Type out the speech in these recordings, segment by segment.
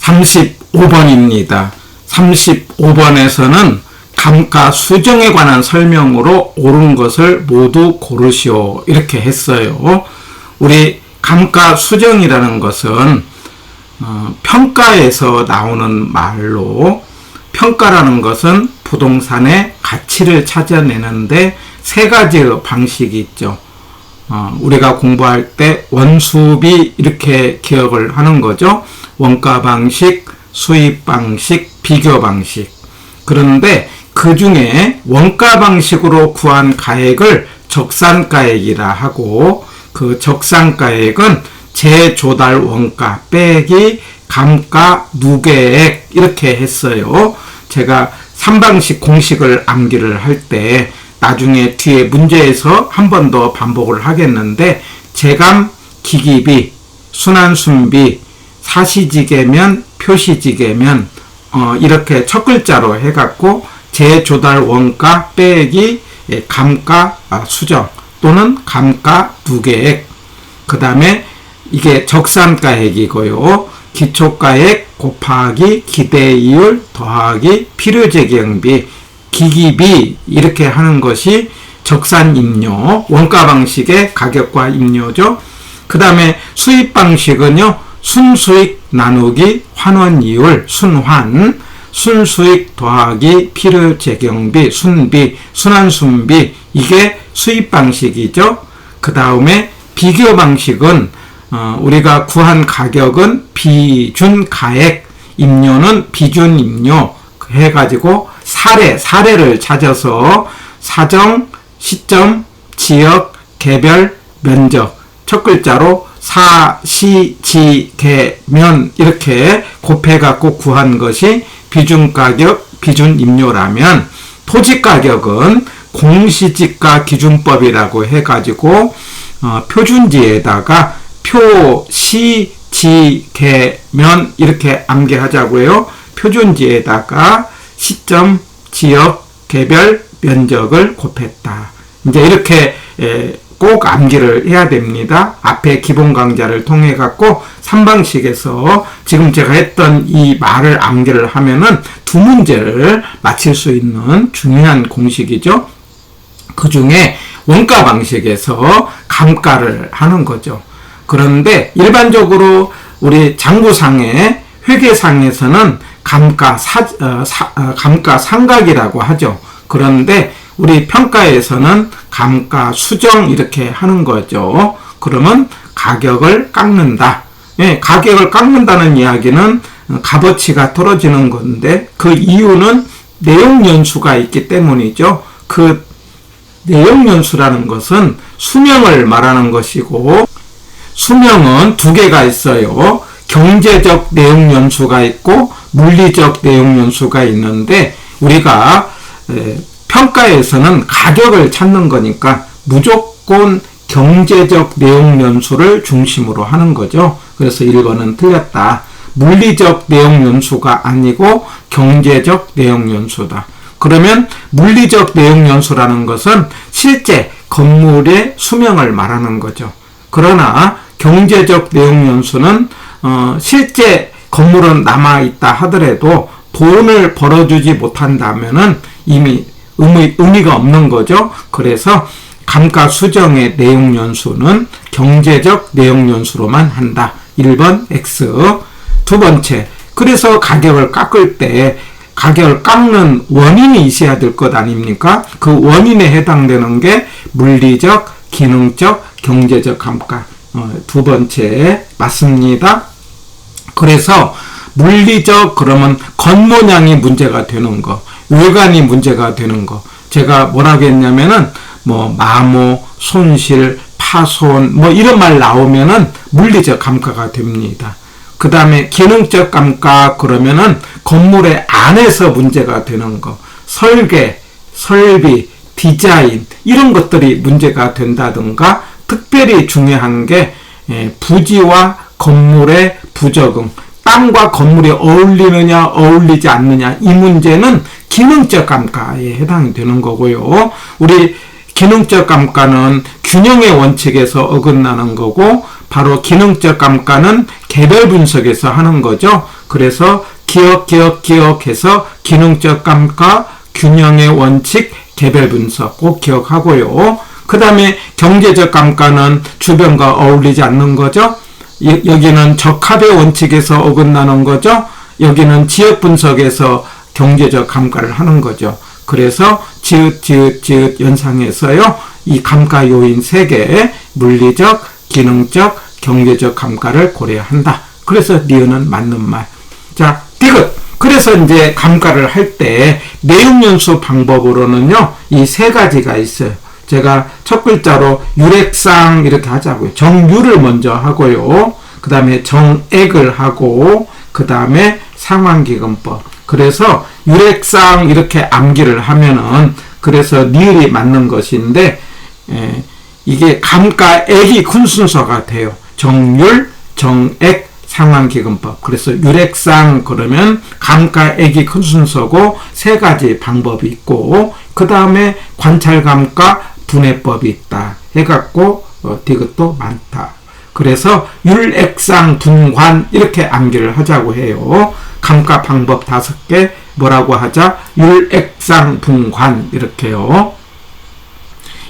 35번입니다. 35번에서는 감가 수정에 관한 설명으로 옳은 것을 모두 고르시오 이렇게 했어요. 우리 감가 수정이라는 것은 평가에서 나오는 말로, 평가라는 것은 부동산의 가치를 찾아내는데 세 가지의 방식이 있죠. 우리가 공부할 때 원수비 이렇게 기억을 하는 거죠. 원가 방식, 수입 방식, 비교 방식. 그런데 그 중에 원가 방식으로 구한 가액을 적산가액이라 하고, 그 적산가액은 재조달 원가 빼기 감가 누계액 이렇게 했어요. 제가 3방식 공식을 암기를 할 때 나중에 뒤에 문제에서 한 번 더 반복을 하겠는데, 재감, 기기비, 순환순비, 사시지계면, 표시지계면 이렇게 첫 글자로 해갖고 재조달 원가 빼기 감가 수정 또는 감가 누계액, 그 다음에 이게 적산가액이고요. 기초가액 곱하기 기대이율 더하기 필요재경비, 기기비 이렇게 하는 것이 적산임료, 원가 방식의 가격과 임료죠. 그 다음에 수입 방식은요, 순수익 나누기 환원이율, 순환, 순수익 더하기 필요재경비, 순비, 순환순비, 이게 수입 방식이죠. 그 다음에 비교 방식은 우리가 구한 가격은 비준가액, 임료는 비준임료 해가지고 사례를 찾아서 사정, 시점, 지역, 개별, 면적, 첫 글자로 사시지계면 이렇게 곱해갖고 구한 것이 비준가격, 비준임료라면, 토지가격은 공시지가 기준법이라고 해가지고 표준지에다가 표시지계면 이렇게 암기하자고요. 표준지에다가 시점, 지역, 개별, 면적을 곱했다. 이제 이렇게 꼭 암기를 해야 됩니다. 앞에 기본 강좌를 통해 갖고 3방식에서 지금 제가 했던 이 말을 암기를 하면은 두 문제를 맞힐 수 있는 중요한 공식이죠. 그 중에 원가 방식에서 감가를 하는 거죠. 그런데 일반적으로 우리 장부상의 회계상에서는 감가상각이라고 하죠. 그런데 우리 평가에서는 감가 수정 이렇게 하는 거죠. 그러면 가격을 깎는다. 예, 가격을 깎는다는 이야기는 값어치가 떨어지는 건데, 그 이유는 내용연수가 있기 때문이죠. 그 내용연수라는 것은 수명을 말하는 것이고, 수명은 두 개가 있어요. 경제적 내용연수가 있고 물리적 내용연수가 있는데, 우리가 평가에서는 가격을 찾는 거니까 무조건 경제적 내용연수를 중심으로 하는 거죠. 그래서 1번은 틀렸다. 물리적 내용연수가 아니고 경제적 내용연수다. 그러면 물리적 내용연수라는 것은 실제 건물의 수명을 말하는 거죠. 그러나 경제적 내용연수는 실제 건물은 남아있다 하더라도 돈을 벌어주지 못한다면은 이미 의미가 없는 거죠. 그래서 감가 수정의 내용연수는 경제적 내용연수로만 한다. 1번 X. 두 번째, 그래서 가격을 깎을 때 가격을 깎는 원인이 있어야 될 것 아닙니까? 그 원인에 해당되는 게 물리적, 기능적, 경제적 감가. 두 번째 맞습니다. 그래서 물리적 그러면 겉모양이 문제가 되는 거, 외관이 문제가 되는 거. 제가 뭐라고 했냐면은 마모, 손실, 파손 이런 말 나오면은 물리적 감가가 됩니다. 그 다음에 기능적 감가 그러면은 건물의 안에서 문제가 되는 거, 설계, 설비, 디자인 이런 것들이 문제가 된다든가, 특별히 중요한 게 부지와 건물의 부적응, 땅과 건물이 어울리느냐 어울리지 않느냐, 이 문제는 기능적 감가에 해당이 되는 거고요. 우리 기능적 감가는 균형의 원칙에서 어긋나는 거고, 바로 기능적 감가는 개별 분석에서 하는 거죠. 그래서 기억해서 기능적 감가, 균형의 원칙, 개별 분석 꼭 기억하고요. 그 다음에 경제적 감가는 주변과 어울리지 않는 거죠. 여기는 적합의 원칙에서 어긋나는 거죠. 여기는 지역 분석에서 경제적 감가를 하는 거죠. 그래서 지읒 연상에서요. 이 감가 요인 3개, 물리적, 기능적, 경제적 감가를 고려한다. 그래서 니은은 맞는 말. 자, 디귿. 그래서 이제 감가를 할 때 내용연수 방법으로는요. 이 3가지가 있어요. 제가 첫 글자로 유렉상 이렇게 하자고요. 정유를 먼저 하고요. 그 다음에 정액을 하고 그 다음에 상환기금법. 그래서 유렉상 이렇게 암기를 하면은 그래서 니을이 맞는 것인데 이게 감가액이 큰 순서가 돼요. 정율, 정액, 상환기금법. 그래서 유렉상 그러면 감가액이 큰 순서고 3가지 방법이 있고 그 다음에 관찰감가, 분해법이 있다 해갖고 디귿도 많다. 그래서 율액상 분관 이렇게 암기를 하자고 해요. 감가 방법 5개 뭐라고 하자? 율액상 분관 이렇게요.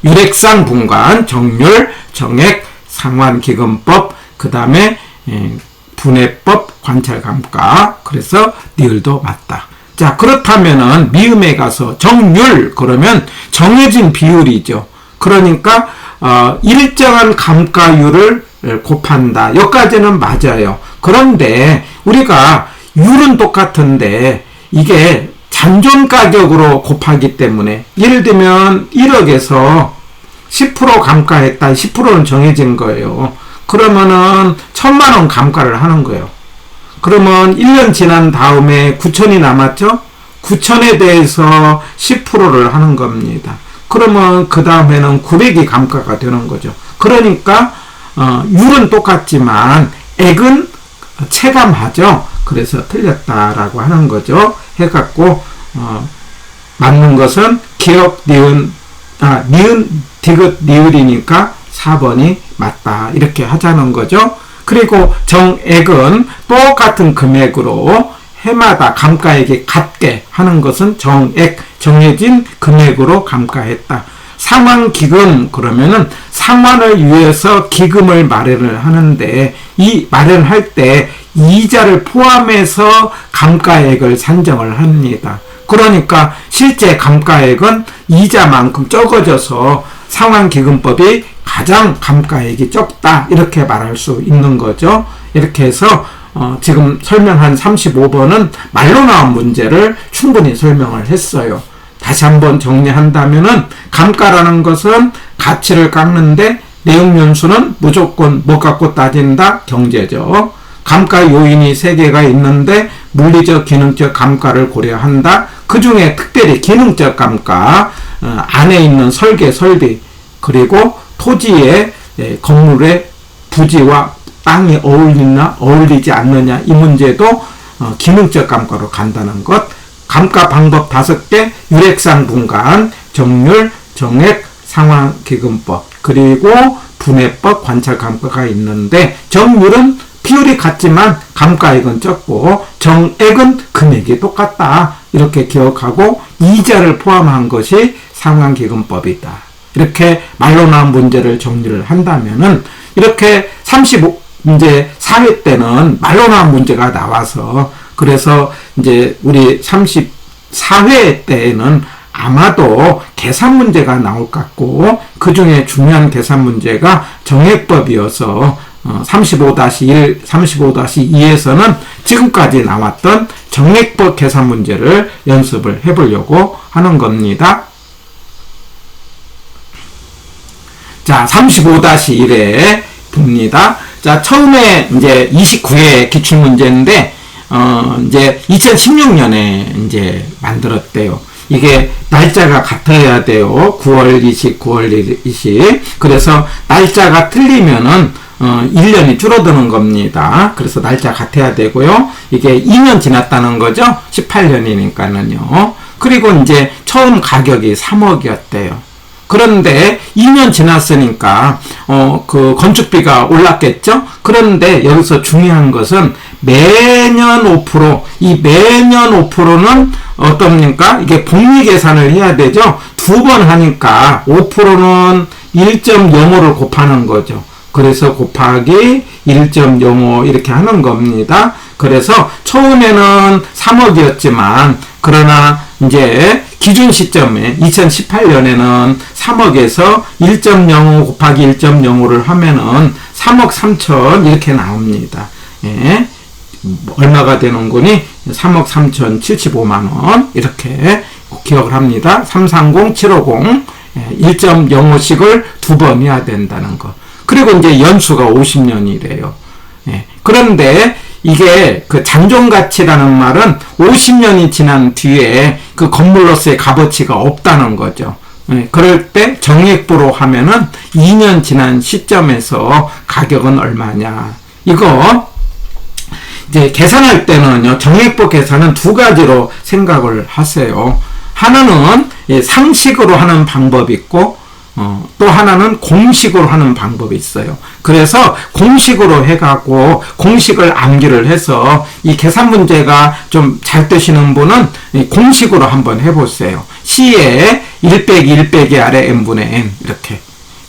율액상 분관, 정률, 정액, 상환기금법, 그 다음에 분해법, 관찰감가. 그래서 니을도 맞다. 자, 그렇다면은 미음에 가서 정률 그러면 정해진 비율이죠. 그러니까 일정한 감가율을 곱한다. 여기까지는 맞아요. 그런데 우리가 율은 똑같은데 이게 잔존 가격으로 곱하기 때문에 예를 들면 1억에서 10% 감가했다. 10%는 정해진 거예요. 그러면은 1000만원 감가를 하는 거예요. 그러면 1년 지난 다음에 9천이 남았죠? 9천에 대해서 10%를 하는 겁니다. 그러면 그 다음에는 900이 감가가 되는 거죠. 그러니까 율은 똑같지만 액은 체감하죠. 그래서 틀렸다라고 하는 거죠. 해갖고 맞는 것은 기억, 니은, 디귿, 니을이니까 4번이 맞다. 이렇게 하자는 거죠. 그리고 정액은 똑같은 금액으로 해마다 감가액이 같게 하는 것은 정액, 정해진 금액으로 감가했다. 상환기금 그러면은 상환을 위해서 기금을 마련을 하는데 이 마련할 때 이자를 포함해서 감가액을 산정을 합니다. 그러니까 실제 감가액은 이자만큼 적어져서 상환기금법이 가장 감가액이 적다 이렇게 말할 수 있는 거죠. 이렇게 해서 지금 설명한 35번은 말로 나온 문제를 충분히 설명을 했어요. 다시 한번 정리한다면은 감가라는 것은 가치를 깎는데 내용연수는 무조건 뭐 갖고 따진다? 경제죠. 감가 요인이 3개가 있는데 물리적, 기능적 감가를 고려한다. 그 중에 특별히 기능적 감가, 안에 있는 설계, 설비, 그리고 토지의 건물의 부지와 땅이 어울리나 어울리지 않느냐 이 문제도 기능적 감가로 간다는 것. 감가 방법 5개, 유렉상 분간, 정률, 정액, 상환기금법, 그리고 분해법, 관찰감가가 있는데 정률은 비율이 같지만 감가액은 적고 정액은 금액이 똑같다. 이렇게 기억하고 이자를 포함한 것이 상환기금법이다. 이렇게 말로 나온 문제를 정리를 한다면은 이렇게 35문제 4회 때는 말로 나온 문제가 나와서 그래서 이제 우리 34회 때에는 아마도 계산 문제가 나올 것 같고 그 중에 중요한 계산 문제가 정액법이어서 35-1, 35-2에서는 지금까지 나왔던 정액법 계산 문제를 연습을 해보려고 하는 겁니다. 자, 35-1에 봅니다. 자, 처음에 이제 29회 기출문제인데, 이제 2016년에 이제 만들었대요. 이게 날짜가 같아야 돼요. 9월 20, 9월 20. 그래서 날짜가 틀리면은 1년이 줄어드는 겁니다. 그래서 날짜 같아야 되고요. 이게 2년 지났다는 거죠. 18년이니까는요. 그리고 이제 처음 가격이 3억이었대요. 그런데 2년 지났으니까 그 건축비가 올랐겠죠. 그런데 여기서 중요한 것은 매년 5%, 이 매년 5%는 어떻습니까? 이게 복리 계산을 해야 되죠. 두 번 하니까 5%는 1.05를 곱하는 거죠. 그래서 곱하기 1.05 이렇게 하는 겁니다. 그래서 처음에는 3억이었지만 그러나 이제 기준 시점에 2018년에는 3억에서 1.05 곱하기 1.05를 하면은 3억 3천 이렇게 나옵니다. 예. 얼마가 되는 거니? 3억 3천 75만 원 이렇게 기억을 합니다. 330, 750 1.05씩을 두 번 해야 된다는 거. 그리고 이제 연수가 50년이래요. 예. 그런데 이게 그 잔존가치라는 말은 50년이 지난 뒤에 그 건물로서의 값어치가 없다는 거죠. 예. 그럴 때 정액부로 하면은 2년 지난 시점에서 가격은 얼마냐. 이거 이제 계산할 때는요, 정액부 계산은 두 가지로 생각을 하세요. 하나는 상식으로 하는 방법이 있고, 또 하나는 공식으로 하는 방법이 있어요. 그래서 공식으로 해갖고 공식을 암기를 해서 이 계산 문제가 좀 잘 되시는 분은 공식으로 한번 해보세요. C에 1 빼기 1 빼기 R의 N분의 N 이렇게.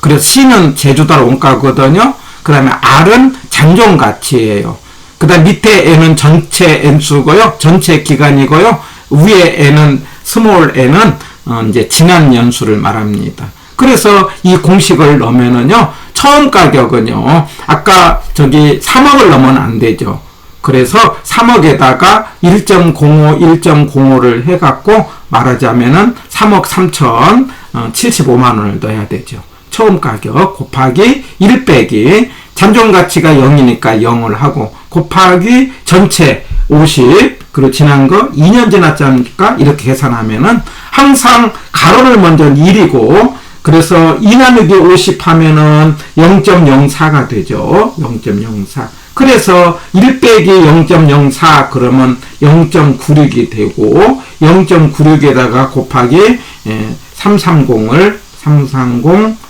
그래서 C는 제주달 원가거든요. 그 다음에 R은 잔존가치예요. 그 다음 밑에 N은 전체 N수고요. 전체 기간이고요. 위에 N은 스몰 N은 이제 지난 연수를 말합니다. 그래서 이 공식을 넣으면은요, 처음 가격은요, 아까 저기 3억을 넣으면 안 되죠. 그래서 3억에다가 1.05, 1.05를 해갖고 말하자면은 3억 3천 75만 원을 넣어야 되죠. 처음 가격 곱하기 1 빼기 잔존가치가 0이니까 0을 하고 곱하기 전체 50 그리고 지난 거 2년 지났지 않습니까? 이렇게 계산하면은 항상 가로를 먼저 1이고 그래서 2 나누기 50 하면은 0.04가 되죠. 0.04. 그래서 1 빼기 0.04 그러면 0.96이 되고 0.96에다가 곱하기 330을 330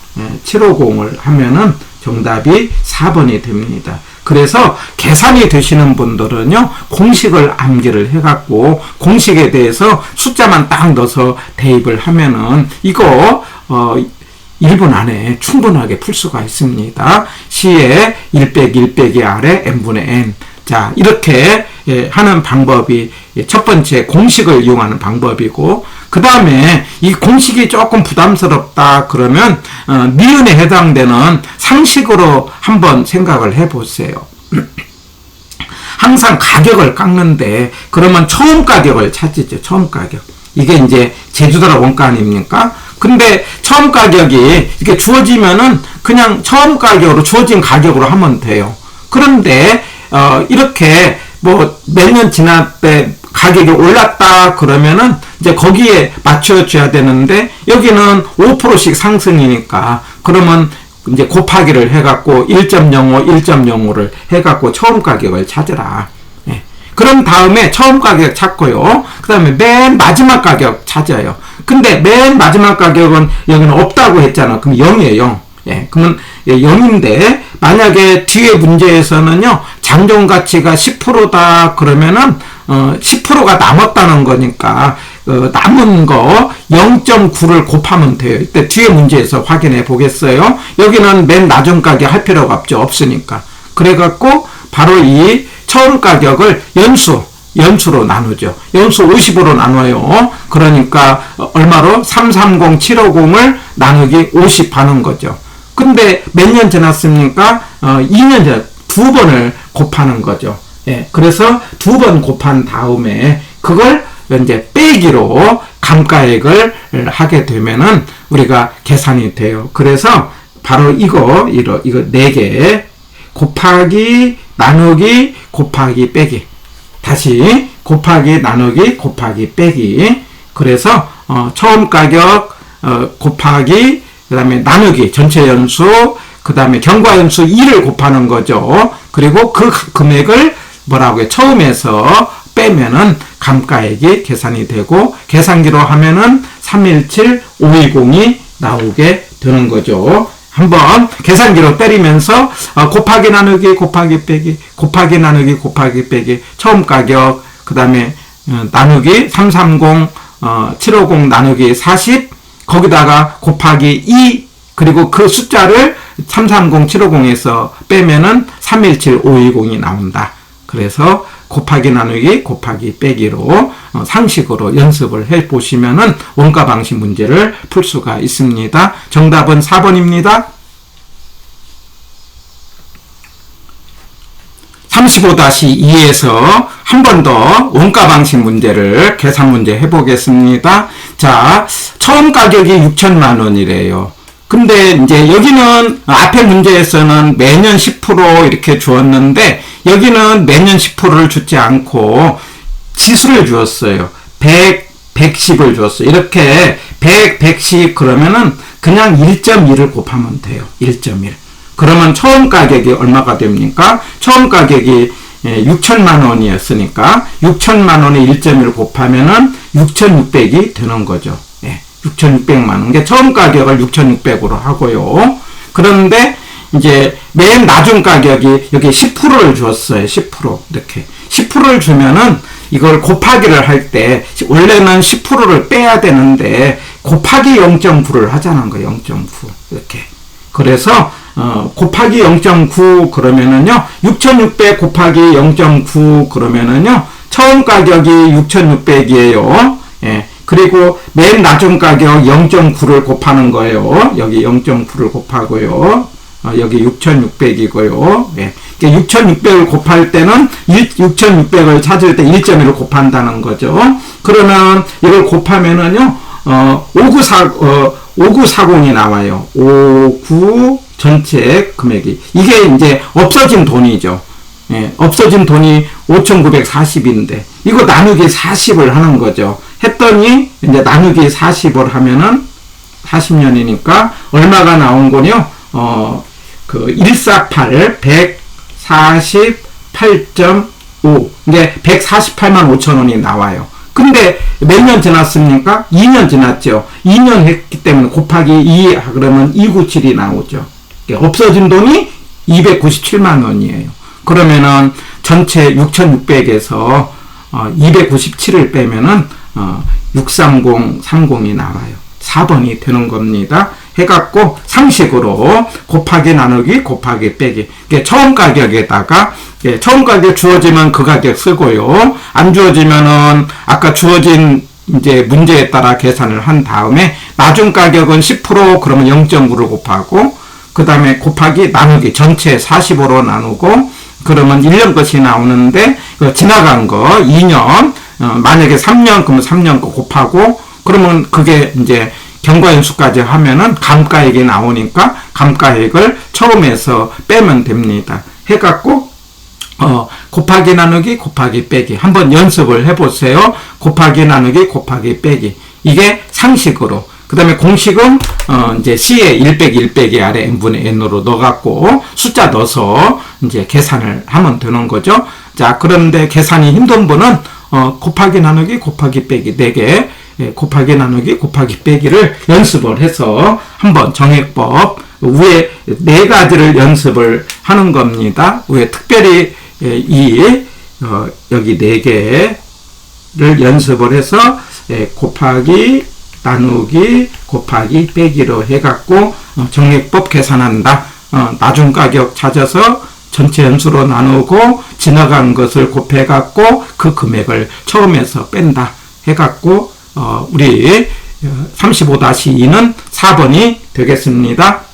750을 하면은 정답이 4번이 됩니다. 그래서 계산이 되시는 분들은요, 공식을 암기를 해갖고 공식에 대해서 숫자만 딱 넣어서 대입을 하면은 이거 1분 안에 충분하게 풀 수가 있습니다. C에 1 빼기 1 빼기 R의 N분의 N. 자, 이렇게 하는 방법이 첫 번째 공식을 이용하는 방법이고, 그 다음에 이 공식이 조금 부담스럽다 그러면 니은에 해당되는 상식으로 한번 생각을 해보세요. 항상 가격을 깎는데 그러면 처음 가격을 찾죠. 처음 가격. 이게 이제 제주도라 원가 아닙니까? 근데 처음 가격이 이렇게 주어지면은 그냥 처음 가격으로 주어진 가격으로 하면 돼요. 그런데 이렇게 뭐 몇 년 지날 때 가격이 올랐다 그러면은 이제 거기에 맞춰줘야 되는데 여기는 5%씩 상승이니까 그러면 이제 곱하기를 해갖고 1.05, 1.05를 해갖고 처음 가격을 찾으라. 예. 그런 다음에 처음 가격 찾고요. 그 다음에 맨 마지막 가격 찾아요. 근데 맨 마지막 가격은 여기는 없다고 했잖아. 그럼 0이에요. 0. 예. 그러면 0인데 만약에 뒤에 문제에서는요, 잔존가치가 10%다 그러면은 10%가 남았다는 거니까 남은 거 0.9를 곱하면 돼요. 이때 뒤에 문제에서 확인해 보겠어요. 여기는 맨 낮은 가격 할 필요가 없죠. 없으니까. 그래갖고 바로 이 처음 가격을 연수로 나누죠. 연수 50으로 나눠요. 그러니까 얼마로? 330, 750을 나누기 50 하는 거죠. 근데 몇 년 지났습니까? 2년 전, 두 번을 곱하는 거죠. 예, 그래서 두 번 곱한 다음에 그걸 이제 빼기로 감가액을 하게 되면은 우리가 계산이 돼요. 그래서 바로 이거 4개 곱하기 나누기 곱하기 빼기 다시 곱하기 나누기 곱하기 빼기 그래서 처음 가격 곱하기 그 다음에 나누기 전체 연수 그 다음에 경과연수 2를 곱하는 거죠. 그리고 그 금액을 뭐라고 해? 처음에서 빼면은 감가액이 계산이 되고 계산기로 하면은 317, 520이 나오게 되는 거죠. 한번 계산기로 때리면서 곱하기 나누기 곱하기 빼기 곱하기 나누기 곱하기 빼기 처음 가격 그 다음에 나누기 330 750 나누기 40 거기다가 곱하기 2 그리고 그 숫자를 330 750에서 빼면은 317 520이 나온다. 그래서 곱하기 나누기 곱하기 빼기로 상식으로 연습을 해 보시면은 원가 방식 문제를 풀 수가 있습니다. 정답은 4번입니다. 35-2에서 한 번 더 원가 방식 문제를 계산 문제 해보겠습니다. 자, 처음 가격이 6천만 원이래요. 근데 이제 여기는 앞에 문제에서는 매년 10% 이렇게 주었는데 여기는 매년 10%를 주지 않고 지수를 주었어요. 100, 110을 주었어요. 이렇게 100, 110 그러면은 그냥 1.1을 곱하면 돼요. 1.1. 그러면 처음 가격이 얼마가 됩니까? 처음 가격이 6천만 원이었으니까 6천만 원에 1.1을 곱하면은 6,600이 되는 거죠. 6,600만 원. 그러니까 처음 가격을 6,600으로 하고요. 그런데 이제 맨 나중 가격이 여기 10%를 줬어요. 10% 이렇게 10%를 주면은 이걸 곱하기를 할 때 원래는 10%를 빼야 되는데 곱하기 0.9를 하자는 거예요. 0.9 이렇게. 그래서 곱하기 0.9 그러면은요 6,600 곱하기 0.9 그러면은요 처음 가격이 6,600이에요. 예. 그리고 맨 나중 가격 0.9를 곱하는 거예요. 여기 0.9를 곱하고요. 여기 6,600이고요. 예. 6,600을 곱할 때는 6,600을 찾을 때 1.1을 곱한다는 거죠. 그러면 이걸 곱하면은요 5940이 나와요. 59 전체 금액이. 이게 이제 없어진 돈이죠. 예, 없어진 돈이 5,940인데, 이거 나누기 40을 하는 거죠. 했더니, 이제 나누기 40을 하면은, 40년이니까, 얼마가 나온 거요? 148, 148.5. 이게 148만 5천 원이 나와요. 근데 몇 년 지났습니까? 2년 지났죠. 2년 했기 때문에 곱하기 2 그러면 297이 나오죠. 없어진 돈이 297만 원이에요. 그러면은 전체 6,600에서 297을 빼면은 63030이 나와요. 4번이 되는 겁니다. 해갖고 상식으로 곱하기 나누기 곱하기 빼기. 처음 가격에다가 처음 가격 주어지면 그 가격 쓰고요. 안 주어지면은 아까 주어진 이제 문제에 따라 계산을 한 다음에 나중 가격은 10% 그러면 0.9를 곱하고 그 다음에 곱하기 나누기 전체 45로 나누고 그러면 1년 것이 나오는데 지나간 거 2년 만약에 3년 그러면 3년 거 곱하고 그러면 그게 이제 경과연수까지 하면은 감가액이 나오니까 감가액을 처음에서 빼면 됩니다. 해갖고 곱하기 나누기 곱하기 빼기 한번 연습을 해보세요. 곱하기 나누기 곱하기 빼기 이게 상식으로. 그 다음에 공식은 이제 C에 1 빼기 1 빼기 아래 n분의 n으로 넣어갖고 숫자 넣어서 이제 계산을 하면 되는 거죠. 자, 그런데 계산이 힘든 분은 곱하기 나누기 곱하기 빼기 4개 곱하기 나누기 곱하기 빼기를 연습을 해서 한번 정액법 위에 4가지를 연습을 하는 겁니다. 위에 특별히 여기 4개를 연습을 해서 곱하기 나누기 곱하기 빼기로 해갖고 정액법 계산한다. 나중 가격 찾아서 전체 연수로 나누고 지나간 것을 곱해갖고 그 금액을 처음에서 뺀다 해갖고 우리 35-2는 4번이 되겠습니다.